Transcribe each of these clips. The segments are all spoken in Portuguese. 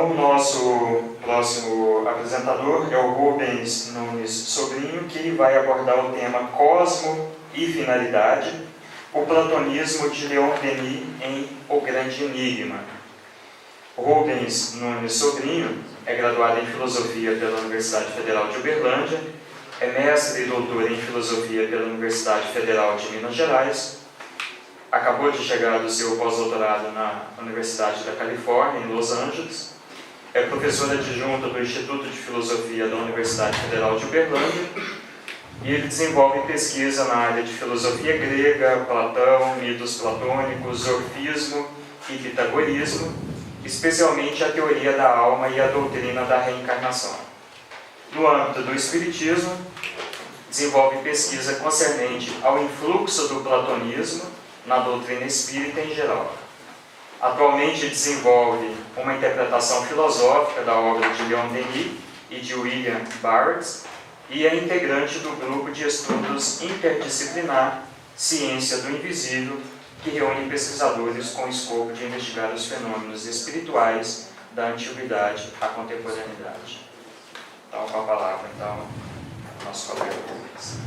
O nosso próximo apresentador é o Rubens Nunes Sobrinho, que vai abordar o tema Cosmo e Finalidade, o platonismo de Leon Denis em O Grande Enigma. Rubens Nunes Sobrinho é graduado em Filosofia pela Universidade Federal de Uberlândia, é mestre e doutor em Filosofia pela Universidade Federal de Minas Gerais, acabou de chegar do seu pós-doutorado na Universidade da Califórnia, em Los Angeles, é professor adjunto do Instituto de Filosofia da Universidade Federal de Uberlândia e ele desenvolve pesquisa na área de filosofia grega, Platão, mitos platônicos, orfismo e pitagorismo, especialmente a teoria da alma e a doutrina da reencarnação. No âmbito do espiritismo, desenvolve pesquisa concernente ao influxo do platonismo na doutrina espírita em geral. Atualmente desenvolve uma interpretação filosófica da obra de Leon Denis e de William Barrett e é integrante do grupo de estudos interdisciplinar Ciência do Invisível, que reúne pesquisadores com o escopo de investigar os fenômenos espirituais da antiguidade à contemporaneidade. Então, com a palavra, nosso colega Rubens.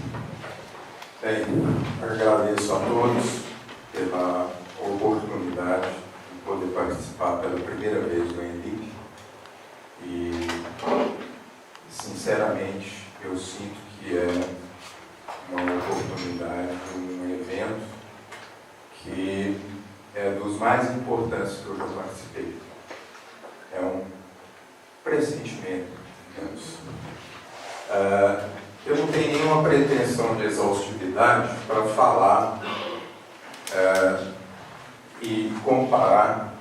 Bem, agradeço a todos pela oportunidade de poder participar pela primeira vez do ENIC e, sinceramente, eu sinto que é uma oportunidade, um evento que é dos mais importantes que eu já participei. É um pressentimento, digamos. Eu não tenho nenhuma pretensão de exaustividade para falar e comparar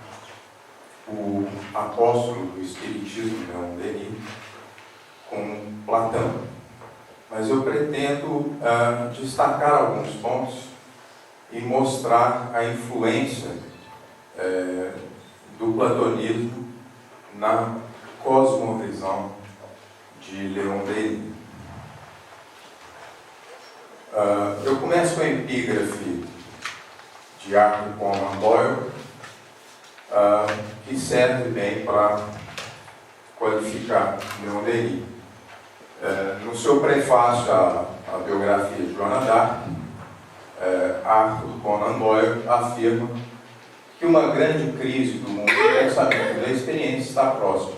o apóstolo do Espiritismo, Leon Denis, com Platão. Mas eu pretendo destacar alguns pontos e mostrar a influência do platonismo na cosmovisão de Leon Denis. Eu começo com a epígrafe de Arthur Conan Doyle, que serve bem para qualificar Leon Denis. No seu prefácio à biografia de Joana d'Arc, Arthur Conan Doyle afirma que uma grande crise do mundo do pensamento da experiência está próxima,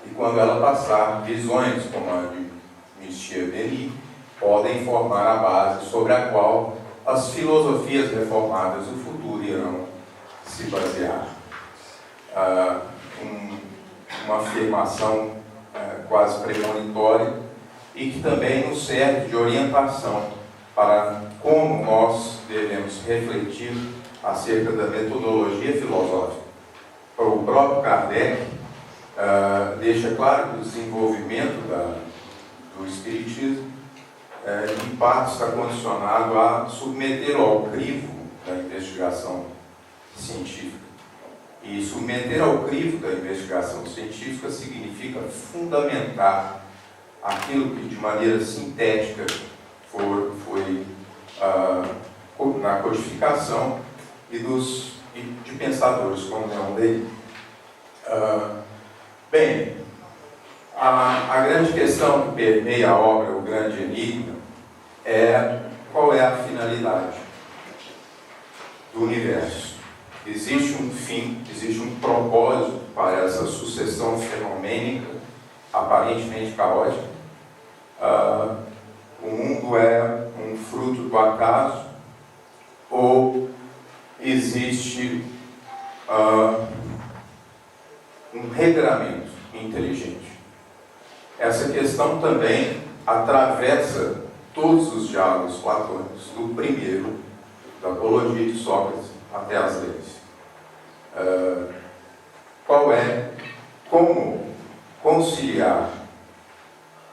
e quando ela passar, visões como a de Monsieur Denis podem formar a base sobre a qual as filosofias reformadas do futuro irão se basear. Uma afirmação quase premonitória e que também nos serve de orientação para como nós devemos refletir acerca da metodologia filosófica. O próprio Kardec deixa claro que o desenvolvimento do Espiritismo em parte está condicionado a submeter ao crivo da investigação científica. E submeter ao crivo da investigação científica significa fundamentar aquilo que de maneira sintética foi na codificação e de pensadores como Leon Denis. Bem, a grande questão que permeia a obra O Grande Enigma é qual é a finalidade do universo. Existe um fim, existe um propósito para essa sucessão fenomênica, aparentemente caótica. O mundo é um fruto do acaso ou existe um regramento inteligente? Essa questão também atravessa todos os diálogos platônicos, do primeiro, da Apologia de Sócrates, até as leis. Como conciliar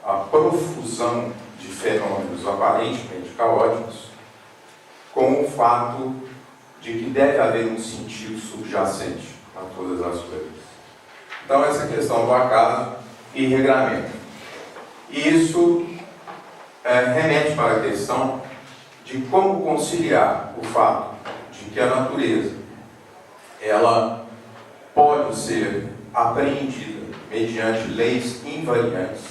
a profusão de fenômenos aparentemente caóticos com o fato de que deve haver um sentido subjacente a todas as coisas. Então, essa questão do acaso e regramento. Isso remete para a questão de como conciliar o fato de que a natureza ela pode ser apreendida mediante leis invariantes,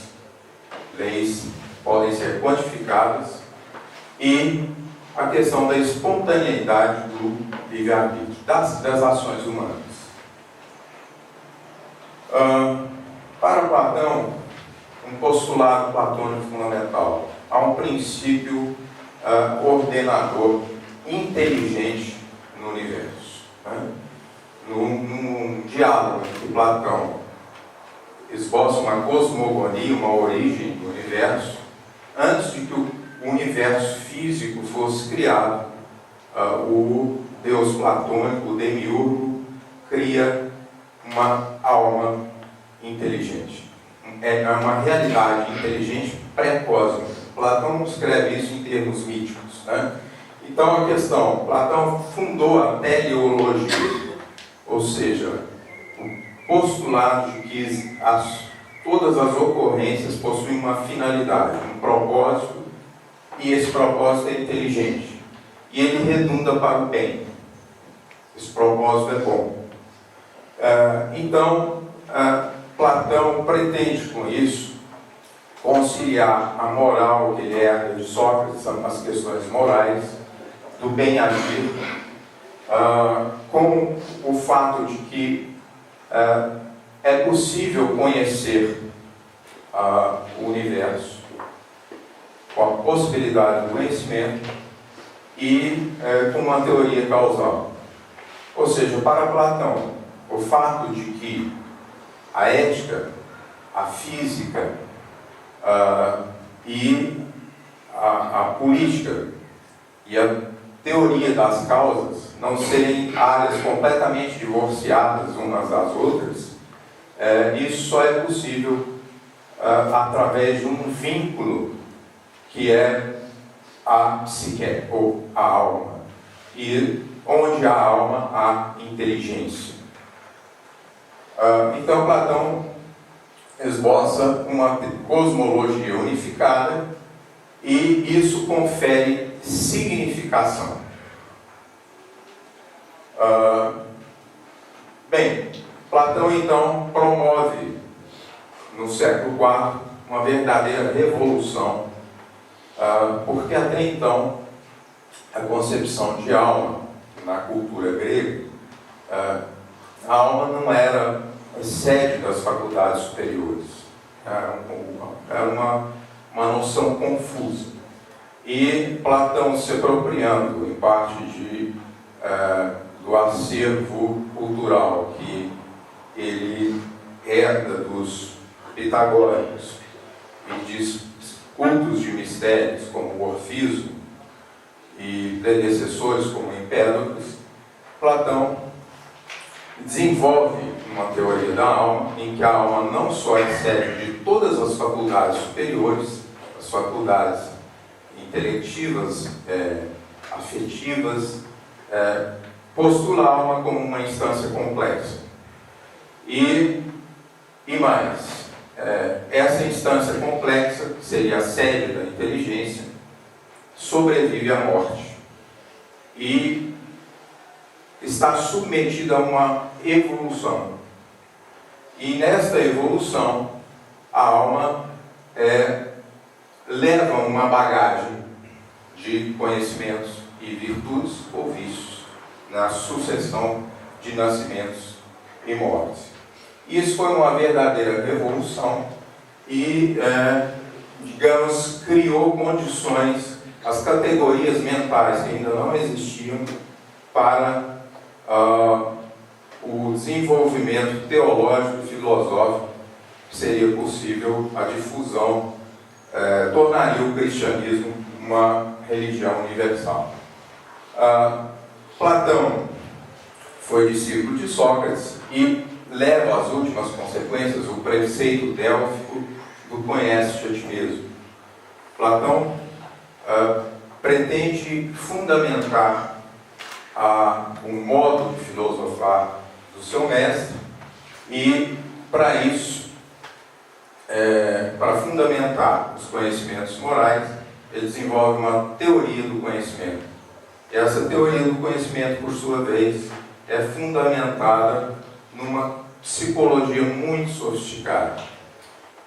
leis podem ser quantificadas, e a questão da espontaneidade do livre-arbítrio, das ações humanas. Para Platão, um postulado platônico fundamental, há um princípio ordenador inteligente no universo. Num diálogo entre Platão esboça uma cosmogonia, uma origem do universo, antes de que o universo físico fosse criado, o Deus platônico, o demiurgo, cria uma alma inteligente. É uma realidade inteligente pré-cósmica. Platão não escreve isso em termos míticos, né? Então a questão, Platão fundou a teleologia, ou seja, o postulado de que todas as ocorrências possuem uma finalidade, um propósito, e esse propósito é inteligente. E ele redunda para o bem. Esse propósito é bom. Então, Platão pretende com isso conciliar a moral que ele herda de Sócrates, as questões morais, do bem agir, com o fato de que é possível conhecer o universo, com a possibilidade do conhecimento e com uma teoria causal. Ou seja, para Platão, o fato de que a ética, a física e a política e a teoria das causas não serem áreas completamente divorciadas umas das outras, isso só é possível através de um vínculo que é a psique, ou a alma, e onde há alma, há inteligência. Então Platão esboça uma cosmologia unificada e isso confere significação. Bem, Platão então promove no século IV uma verdadeira revolução, porque até então a concepção de alma na cultura grega, a alma não era a sede das faculdades superiores, era uma noção confusa. E Platão, se apropriando em parte do acervo cultural que ele herda dos pitagóricos e de cultos de mistérios como o Orfismo e predecessores como Empédocles, Platão desenvolve uma teoria da alma em que a alma não só é sede de todas as faculdades superiores, as faculdades intelectivas, afetivas, postula a alma como uma instância complexa. E mais, essa instância complexa, que seria a sede da inteligência, sobrevive à morte e está submetida a uma evolução. E nesta evolução, a alma leva uma bagagem de conhecimentos e virtudes ou vícios na sucessão de nascimentos e mortes. Isso foi uma verdadeira revolução e, digamos, criou condições, as categorias mentais que ainda não existiam para o desenvolvimento teológico e filosófico que seria possível, a difusão, tornaria o cristianismo uma religião universal. Platão foi discípulo de Sócrates e leva às últimas consequências o preceito délfico do conhece-te a ti mesmo. Platão pretende fundamentar um modo de filosofar do seu mestre e, para isso, para fundamentar os conhecimentos morais, ele desenvolve uma teoria do conhecimento. E essa teoria do conhecimento, por sua vez, é fundamentada numa psicologia muito sofisticada.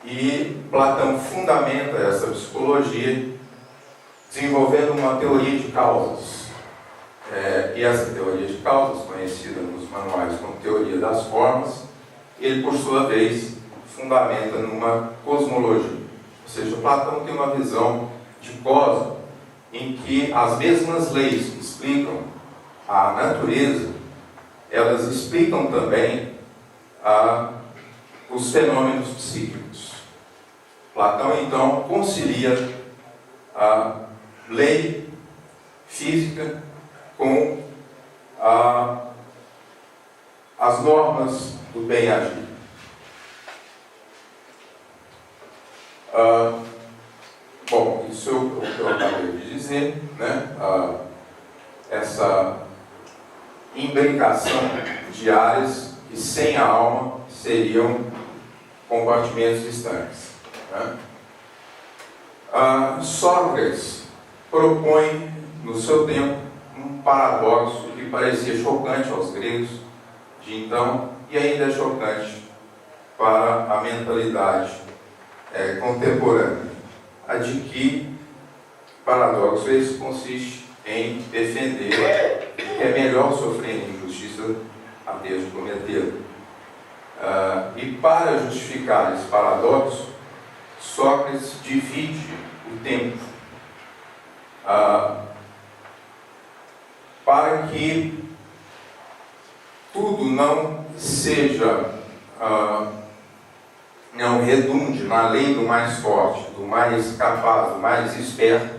E Platão fundamenta essa psicologia desenvolvendo uma teoria de causas. E essa teoria de causas, conhecida nos manuais como teoria das formas, ele, por sua vez, fundamenta numa cosmologia. Ou seja, Platão tem uma visão de cosmos em que as mesmas leis que explicam a natureza, elas explicam também os fenômenos psíquicos. Platão, então, concilia a lei física com as normas do bem agir. Bom, isso é o que eu acabei de dizer, né? Essa imbricação de áreas que sem a alma seriam compartimentos distantes, né? Sócrates propõe no seu tempo um paradoxo que parecia chocante aos gregos de então e ainda é chocante para a mentalidade contemporânea, a de que paradoxo esse consiste em defender que é melhor sofrer injustiça a Deus de cometê-la. E para justificar esse paradoxo, Sócrates divide o tempo para que tudo não seja, não redunde na lei do mais forte, do mais capaz, do mais esperto,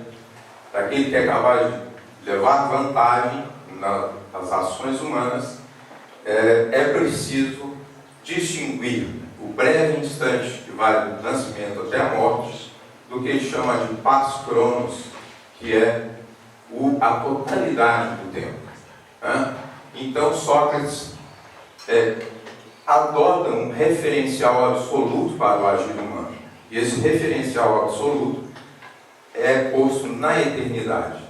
daquele que é capaz de levar vantagem nas ações humanas. É preciso distinguir o breve instante que vai do nascimento até a morte do que ele chama de pax chronos, que é a totalidade do tempo. Então Sócrates adota um referencial absoluto para o agir humano. E esse referencial absoluto é posto na eternidade.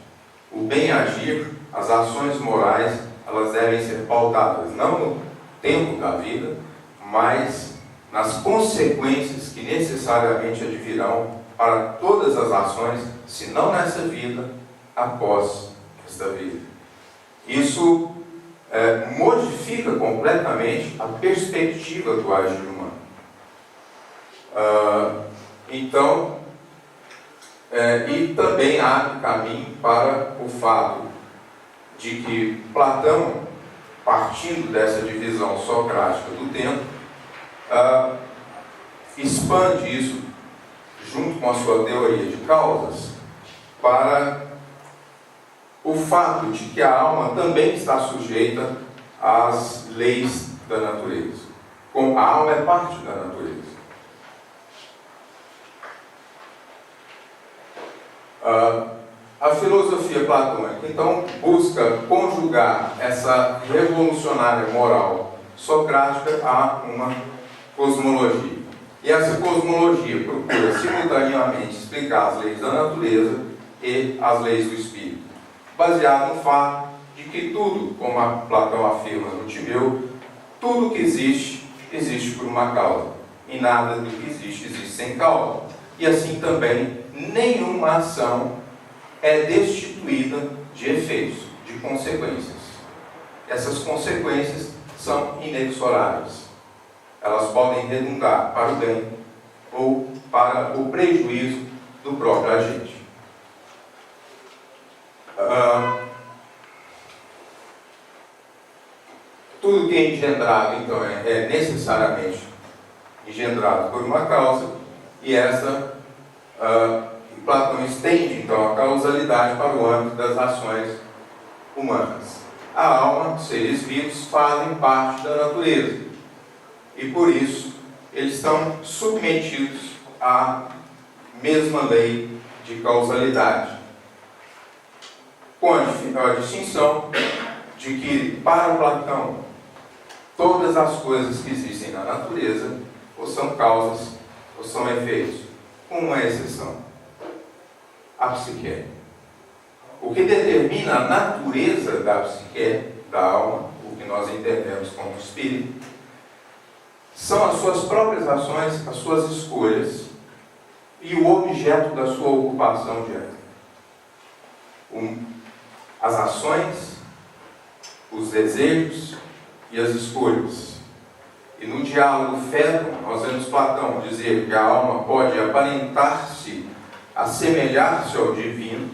O bem agir, as ações morais, elas devem ser pautadas não no tempo da vida, mas nas consequências que necessariamente advirão para todas as ações, se não nessa vida, após esta vida. Isso modifica completamente a perspectiva do agir humano. Então, e também abre caminho para o fato de que Platão, partindo dessa divisão socrática do tempo, expande isso junto com a sua teoria de causas para o fato de que a alma também está sujeita às leis da natureza. A alma é parte da natureza. A filosofia platônica, então, busca conjugar essa revolucionária moral socrática a uma cosmologia. E essa cosmologia procura simultaneamente explicar as leis da natureza e as leis do espírito, baseado no fato de que tudo, como Platão afirma no Timeu, tudo que existe, existe por uma causa, e nada do que existe, existe sem causa. E assim também, nenhuma ação é destituída de efeitos, de consequências. Essas consequências são inexoráveis. Elas podem redundar para o bem ou para o prejuízo do próprio agente. Tudo que é engendrado, então, é necessariamente engendrado por uma causa, e Platão estende, então, a causalidade para o âmbito das ações humanas. A alma, os seres vivos, fazem parte da natureza, e por isso eles estão submetidos à mesma lei de causalidade, com a distinção de que, para Platão, todas as coisas que existem na natureza ou são causas ou são efeitos, com uma exceção: a psique. O que determina a natureza da psique, da alma, o que nós entendemos como espírito, são as suas próprias ações, as suas escolhas e o objeto da sua ocupação diária. As ações, os desejos e as escolhas. E no diálogo Fédon, nós vemos Platão dizer que a alma pode aparentar-se, assemelhar-se ao divino,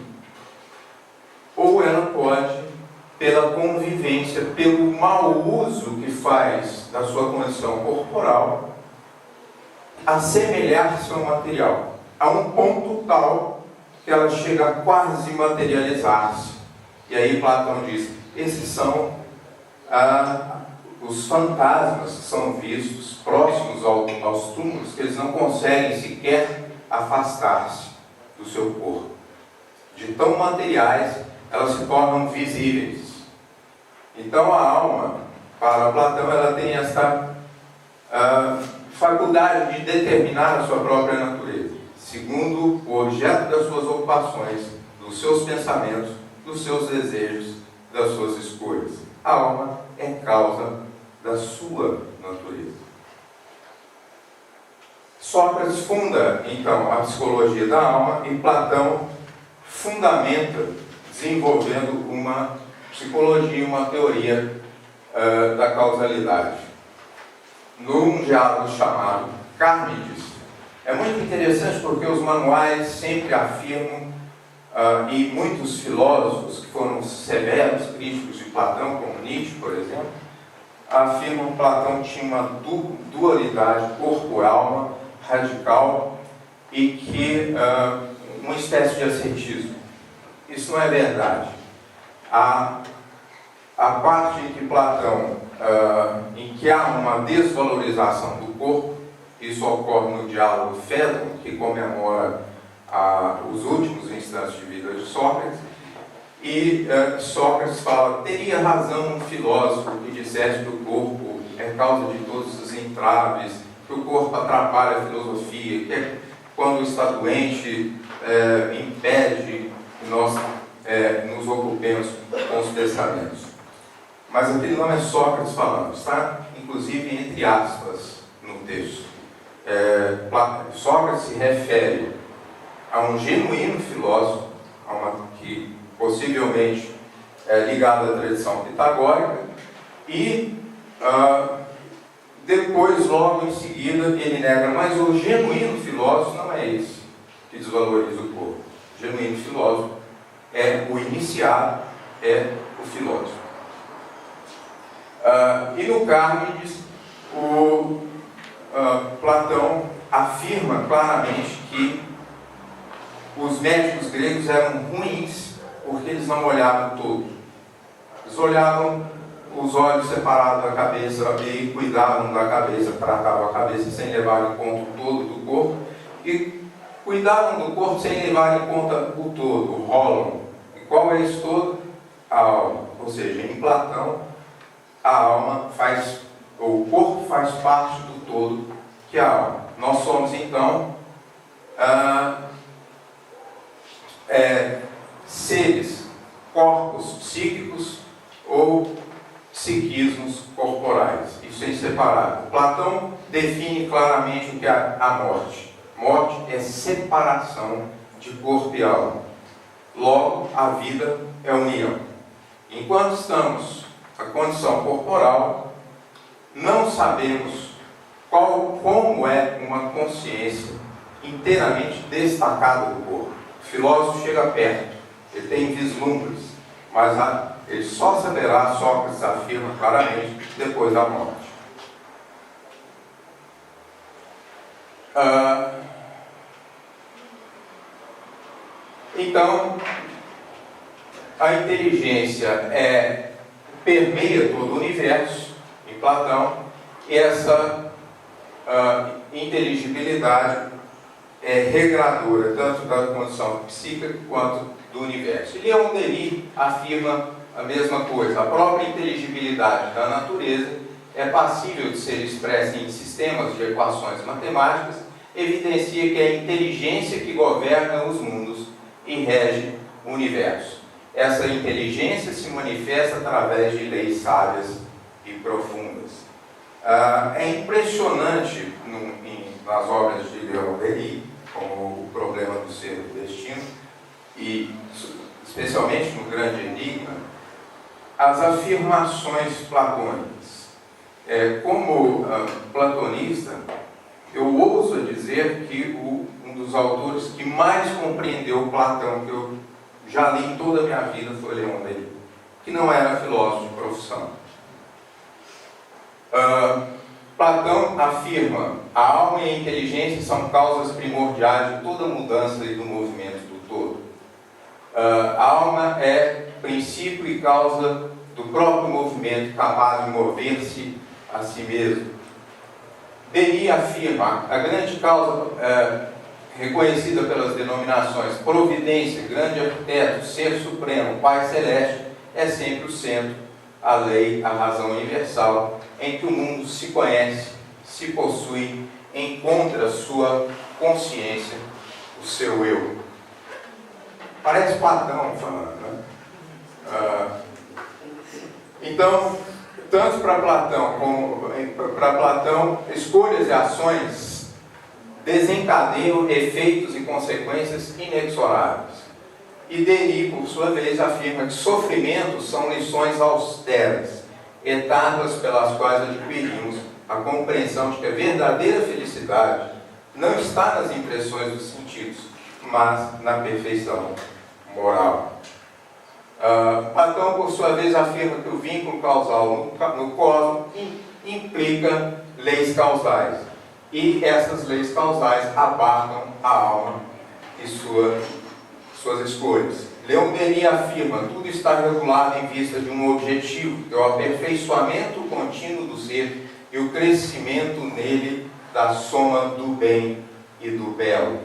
ou ela pode, pela convivência, pelo mau uso que faz da sua condição corporal, assemelhar-se ao material, a um ponto tal que ela chega a quase materializar-se. E aí Platão diz, esses são os fantasmas que são vistos próximos aos túmulos, que eles não conseguem sequer afastar-se do seu corpo. De tão materiais, elas se tornam visíveis. Então a alma, para Platão, ela tem essa faculdade de determinar a sua própria natureza, segundo o objeto das suas ocupações, dos seus pensamentos, dos seus desejos, das suas escolhas. A alma é causa da sua natureza. Sócrates funda, então, a psicologia da alma e Platão fundamenta, desenvolvendo uma psicologia, uma teoria da causalidade, num diálogo chamado Carmides. É muito interessante porque os manuais sempre afirmam, e muitos filósofos que foram severos críticos de Platão, como Nietzsche, por exemplo, afirmam que Platão tinha uma dualidade corpo-alma radical e que uma espécie de ascetismo. Isso não é verdade. A parte em que Platão, em que há uma desvalorização do corpo, isso ocorre no diálogo Fédon, que comemora os últimos instantes de vida de Sócrates, e Sócrates fala, teria razão um filósofo que dissesse que o corpo é causa de todos os entraves, que o corpo atrapalha a filosofia, que quando está doente impede que nós nos ocupemos com os pensamentos. Mas aquele não é Sócrates falando, está inclusive entre aspas no texto. Sócrates se refere a um genuíno filósofo, que possivelmente é ligado à tradição pitagórica, e depois, logo em seguida, ele nega, mas o genuíno filósofo não é esse que desvaloriza o corpo. O genuíno filósofo é o iniciado, é o filósofo. E no Carmides, Platão afirma claramente que os médicos gregos eram ruins porque eles não olhavam todo. Eles olhavam os olhos separados da cabeça e cuidavam da cabeça, tratavam a cabeça sem levar em conta o todo do corpo e cuidavam do corpo sem levar em conta o todo, o rólon. E qual é esse todo? A alma. Ou seja, em Platão, a alma o corpo faz parte do todo que é a alma. Nós somos então seres, corpos psíquicos ou psiquismos corporais. Isso é inseparável. Platão define claramente o que é a morte. Morte é separação de corpo e alma. Logo, a vida é união. Enquanto estamos na condição corporal, não sabemos como é uma consciência inteiramente destacada do corpo. O filósofo chega perto, ele tem vislumbres, mas ele só saberá, Sócrates afirma claramente, depois da morte. Então, a inteligência permeia todo o universo, em Platão, e essa inteligibilidade é regradora, tanto da condição psíquica quanto do universo. E Leon Denis afirma a mesma coisa. A própria inteligibilidade da natureza é passível de ser expressa em sistemas de equações matemáticas, evidencia que é a inteligência que governa os mundos e rege o universo. Essa inteligência se manifesta através de leis sábias e profundas. É impressionante nas obras de Leon Denis, como O Problema do Ser e do Destino, e especialmente no Grande Enigma, as afirmações platônicas. Como platonista, eu ouso dizer que um dos autores que mais compreendeu Platão, que eu já li em toda a minha vida, foi Leon Denis, que não era filósofo de profissão. Platão afirma: a alma e a inteligência são causas primordiais de toda mudança e do movimento do todo. A alma é princípio e causa do próprio movimento, capaz de mover-se a si mesmo. Denis afirma: a grande causa reconhecida pelas denominações providência, grande arquiteto, ser supremo, Pai Celeste, é sempre o centro, a lei, a razão universal, em que o mundo se conhece, se possui, encontra sua consciência, o seu eu. Parece Platão falando, né? Então, tanto para Platão como para Platão, escolhas e ações desencadeiam efeitos e consequências inexoráveis. E Denis, por sua vez, afirma que sofrimentos são lições austeras, etapas pelas quais adquirimos a compreensão de que a verdadeira felicidade não está nas impressões dos sentidos, mas na perfeição moral. Platão, por sua vez, afirma que o vínculo causal no cosmos implica leis causais, e essas leis causais abarcam a alma e suas escolhas. Leon Denis afirma: tudo está regulado em vista de um objetivo, que é o aperfeiçoamento contínuo do ser e o crescimento nele da soma do bem e do belo.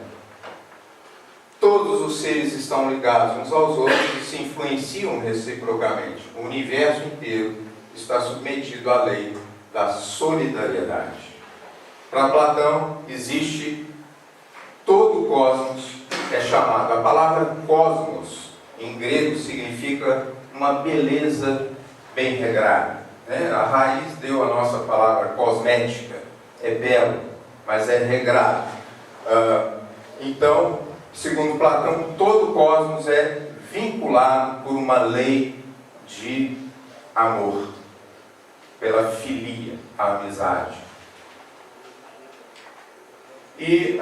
Todos os seres estão ligados uns aos outros e se influenciam reciprocamente. O universo inteiro está submetido à lei da solidariedade. Para Platão, existe todo o cosmos, é chamado, a palavra cosmos, em grego, significa uma beleza bem regrada. A raiz deu a nossa palavra cosmética, é belo, mas é regrado. Então, segundo Platão, todo o cosmos é vinculado por uma lei de amor, pela filia, a amizade. E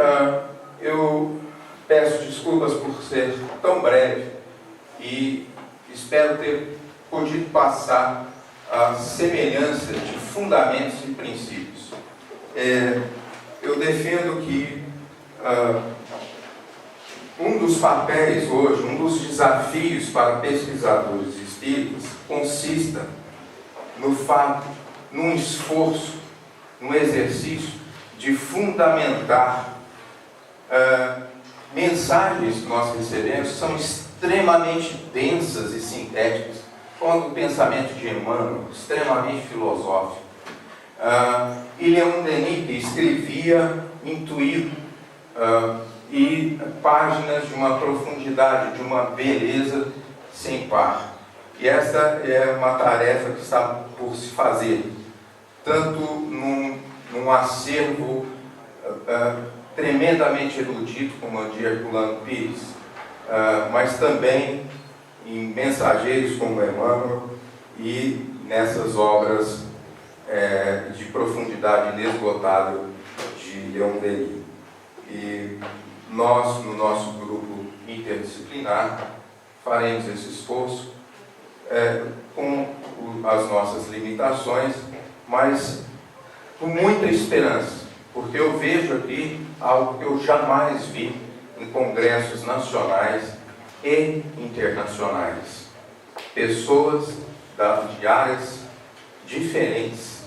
eu peço desculpas por ser tão breve e espero ter podido passar a semelhança de fundamentos e princípios. Eu defendo que um dos papéis hoje, um dos desafios para pesquisadores espíritas consista no fato, num esforço, num exercício de fundamentar mensagens que nós recebemos são extremamente densas e sintéticas, como o pensamento de Emmanuel, extremamente filosófico. E Leon Denis, que escrevia intuído, e páginas de uma profundidade, de uma beleza sem par. E essa é uma tarefa que está por se fazer, tanto num acervo tremendamente erudito, como o de Herculano Pires, mas também em mensageiros como Emmanuel e nessas obras de profundidade inesgotável de Leon Denis. E nós, no nosso grupo interdisciplinar, faremos esse esforço com as nossas limitações, mas com muita esperança, porque eu vejo aqui algo que eu jamais vi em congressos nacionais e internacionais. Pessoas de áreas diferentes,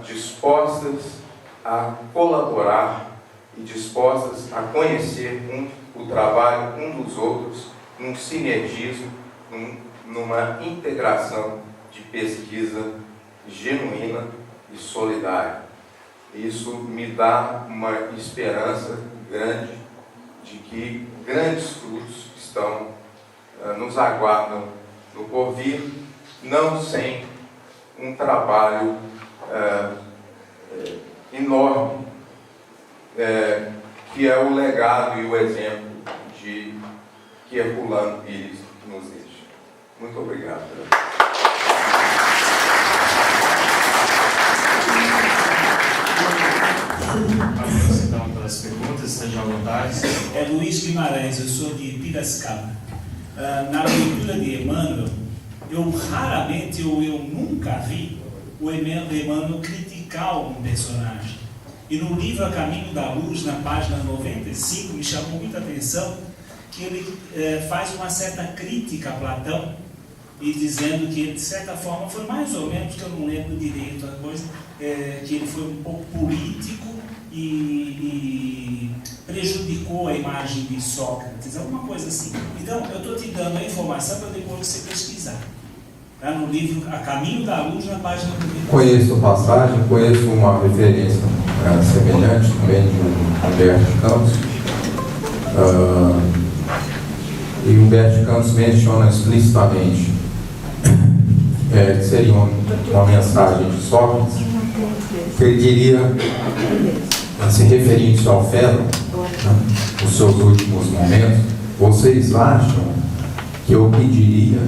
dispostas a colaborar e dispostas a conhecer o trabalho um dos outros, num sinergismo, numa integração de pesquisa genuína e solidária. Isso me dá uma esperança grande de que grandes frutos nos aguardam no porvir, não sem um trabalho enorme, que é o legado e o exemplo que Herculano Pires nos deixa. Muito obrigado. Vamos então para as perguntas, estejam à vontade. É Luiz Guimarães, eu sou de Piracicaba. Na leitura de Emmanuel, eu raramente ou eu nunca vi o Emmanuel criticar um personagem. E no livro A Caminho da Luz, na página 95, me chamou muita atenção que ele faz uma certa crítica a Platão, e dizendo que ele, de certa forma, foi mais ou menos, que eu não lembro direito a coisa, que ele foi um pouco político e prejudicou a imagem de Sócrates, alguma coisa assim. Então, eu estou te dando a informação para depois você pesquisar. Tá? No livro A Caminho da Luz, na página 95. Conheço a passagem, conheço uma referência semelhante também de Humberto de Campos. E Humberto de Campos menciona explicitamente que seria uma mensagem de Sócrates, que ele diria, se referindo ao Fédon, nos seus últimos momentos: vocês acham que eu pediria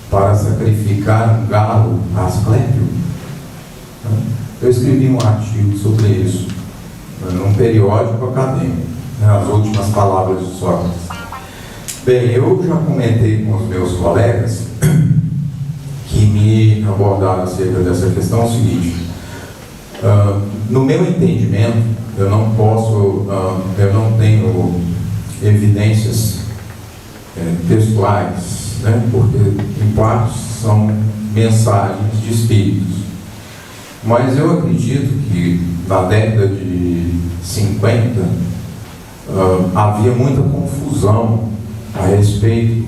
para sacrificar um galo a Asclépio? Eu escrevi um artigo sobre isso num periódico acadêmico, as últimas palavras de Sócrates. Bem, eu já comentei com os meus colegas que me abordaram acerca dessa questão o seguinte: no meu entendimento, eu não tenho evidências textuais, porque em parte são mensagens de espíritos, mas eu acredito que na década de 50 havia muita confusão a respeito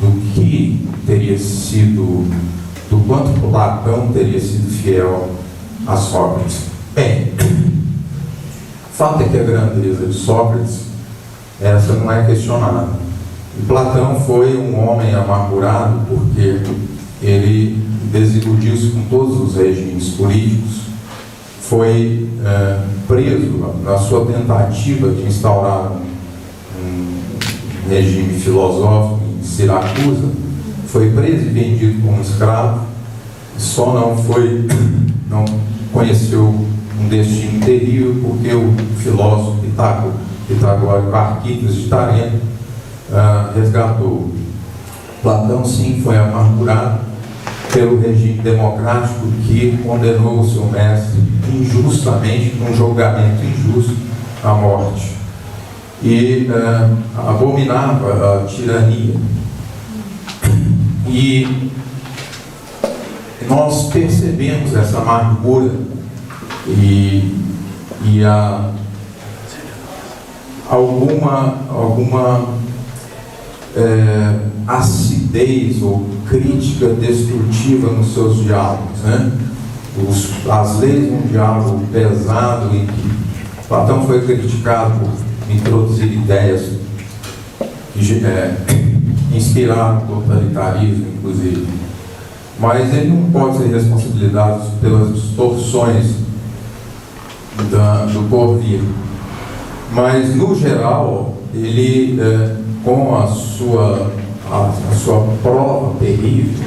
do que teria sido, do quanto Platão teria sido fiel a Sócrates. Bem, o fato é que a grandeza de Sócrates, essa não é questionada. E Platão foi um homem amargurado porque ele desiludiu-se com todos os regimes políticos, foi preso na sua tentativa de instaurar um regime filosófico em Siracusa, foi preso e vendido como escravo, só não conheceu um destino terrível porque o filósofo pitagórico Arquitas de Tarento resgatou. Platão, sim, foi amargurado pelo regime democrático que condenou o seu mestre injustamente, num julgamento injusto, à morte. E abominava a tirania. E nós percebemos essa amargura e alguma acidez ou crítica destrutiva nos seus diálogos, as leis de um diálogo pesado em que Platão foi criticado por introduzir ideias que inspiraram o totalitarismo, inclusive, mas ele não pode ser responsabilizado pelas distorções do porvir. Mas no geral ele, com a sua prova terrível,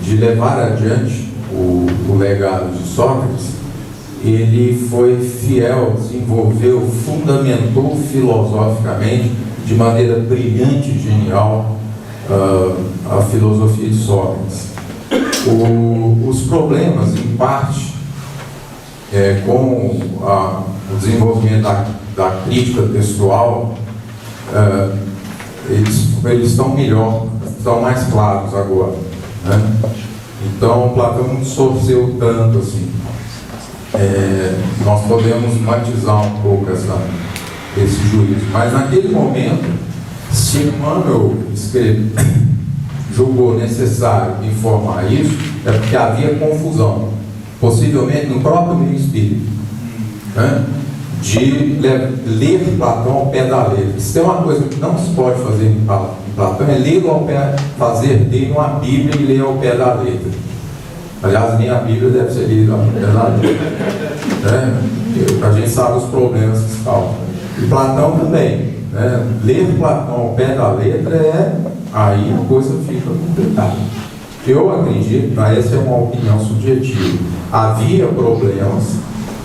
de levar adiante o legado de Sócrates, ele foi fiel, desenvolveu, fundamentou filosoficamente, de maneira brilhante e genial, a filosofia de Sócrates. Os problemas, em parte, com o desenvolvimento da crítica textual, eles estão melhor, estão mais claros agora, Então Platão não distorceu tanto assim. Nós podemos matizar um pouco esse juízo, mas naquele momento, se Emmanuel julgou necessário informar isso, é porque havia confusão, possivelmente no próprio meio espírita, de ler Platão ao pé da letra. Se tem uma coisa que não se pode fazer em Platão, é ler ao pé, fazer dele uma Bíblia e ler ao pé da letra. Aliás, nem a Bíblia deve ser lida, apesar de, né? A gente sabe os problemas que estão. E Platão também, né? Ler Platão ao pé da letra aí a coisa fica complicada. Eu acredito, essa é uma opinião subjetiva, havia problemas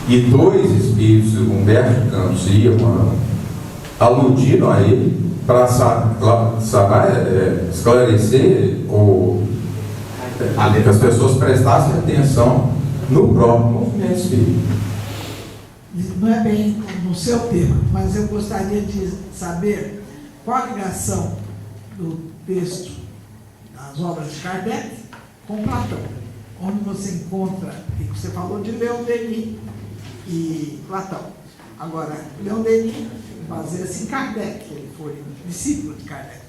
e dois espíritos, Humberto de Campos e Emmanuel, aludiram a ele para esclarecer ou que as pessoas prestassem atenção no próprio movimento espírita. Não é bem no seu tema, mas eu gostaria de saber qual a ligação do texto das obras de Kardec com Platão, onde você encontra, e você falou de Leon Denis e Platão. Agora, Leon Denis baseia-se em Kardec, ele foi discípulo de Kardec,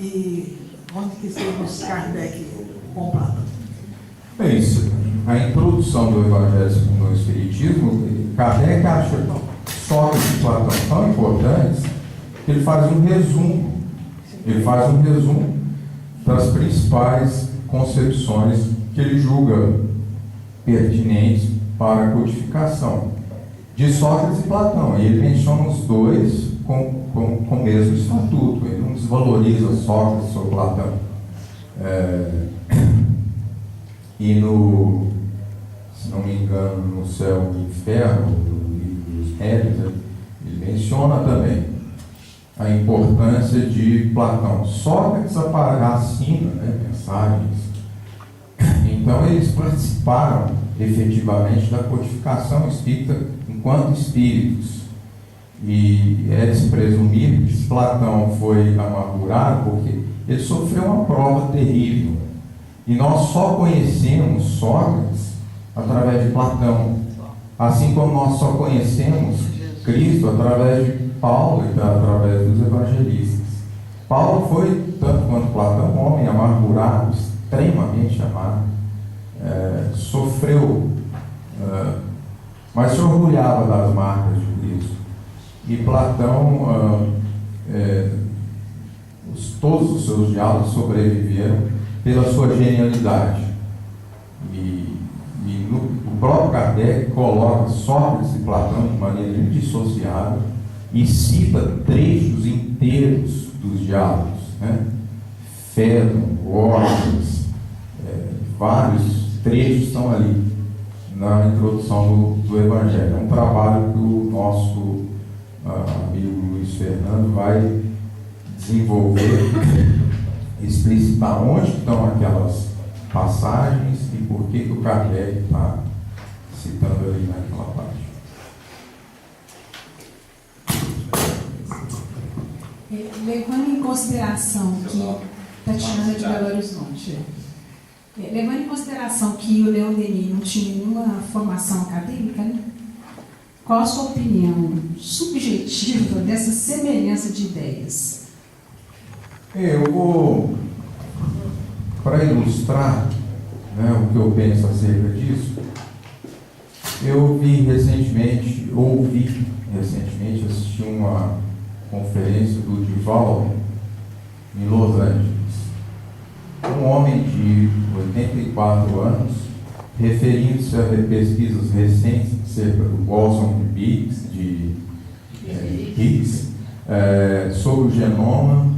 e onde que temos Kardec com Platão? É isso. A introdução do Evangelho segundo o Espiritismo, Kardec acha Sócrates e Platão tão importantes que ele faz um resumo. Ele faz um resumo das principais concepções que ele julga pertinentes para a codificação de Sócrates e Platão. E ele menciona os dois com o mesmo estatuto. Ele não desvaloriza Sócrates ou Platão. E se não me engano, no Céu e Inferno, dos Réis, ele menciona também a importância de Platão. Sócrates assina, né, mensagens. Então eles participaram efetivamente da codificação espírita enquanto espíritos. E é de presumir que Platão foi amargurado porque ele sofreu uma prova terrível. E nós só conhecemos Sócrates através de Platão, assim como nós só conhecemos Cristo através de Paulo e através dos evangelistas. Paulo foi, tanto quanto Platão, um homem amargurado, extremamente amargo, sofreu, mas se orgulhava das marcas de Cristo. E Platão, todos os seus diálogos sobreviveram pela sua genialidade. O próprio Kardec coloca Sócrates e Platão de maneira indissociável e cita trechos inteiros dos diálogos, né? Fédon, Orges, vários trechos estão ali na introdução do Evangelho. É um trabalho que o nosso amigo Luiz Fernando vai desenvolver, explicitar onde estão aquelas passagens e por que o Kardec está citando ali naquela parte. Levando em consideração que Tatiana de Belo Horizonte, levando em consideração que o Leon Denis não tinha nenhuma formação acadêmica, né? Qual a sua opinião subjetiva dessa semelhança de ideias? Eu vou, para ilustrar, né, o que eu penso acerca disso, eu ouvi recentemente, assisti uma conferência do Divaldo em Los Angeles. Um homem de 84 anos, referindo-se a pesquisas recentes acerca do bóson de Higgs, sobre o genoma,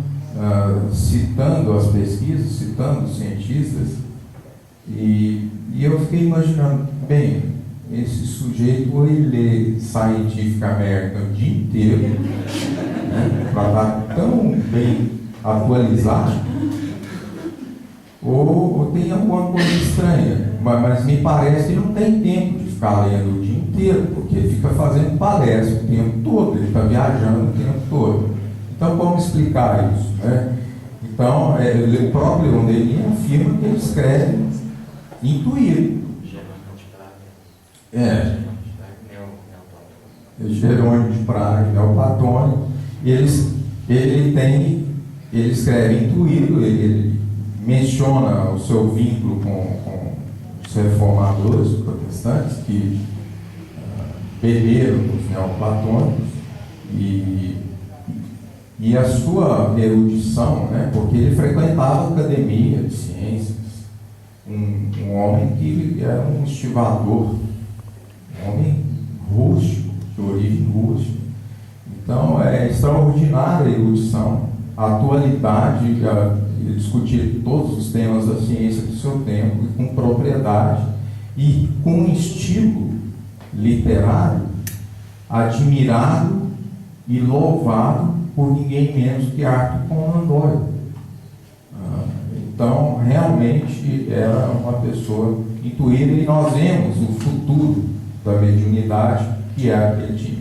citando as pesquisas, citando os cientistas, e eu fiquei imaginando, bem, esse sujeito ou ele lê Scientific American o dia inteiro, né, para estar tão bem atualizado, ou tem alguma coisa estranha, mas me parece que não tem tempo de ficar lendo o dia inteiro, porque ele fica fazendo palestra o tempo todo, ele está viajando o tempo todo. Então, como explicar isso, né? Então, o próprio Leon Denis afirma que ele escreve intuído. Jerônimo de Praga, neoplatônico, ele escreve intuído, ele menciona o seu vínculo com os reformadores protestantes que beberam dos neoplatônicos e a sua erudição, né, porque ele frequentava a academia de ciências, um homem que era um estivador, um homem rústico, de origem rústica. Então, é extraordinária a erudição, a atualidade, discutir todos os temas da ciência do seu tempo, e com propriedade, e com um estilo literário admirado e louvado por ninguém menos que Arthur Conan Doyle. Então, realmente, era uma pessoa intuída, e nós vemos o futuro da mediunidade que era que ele tinha.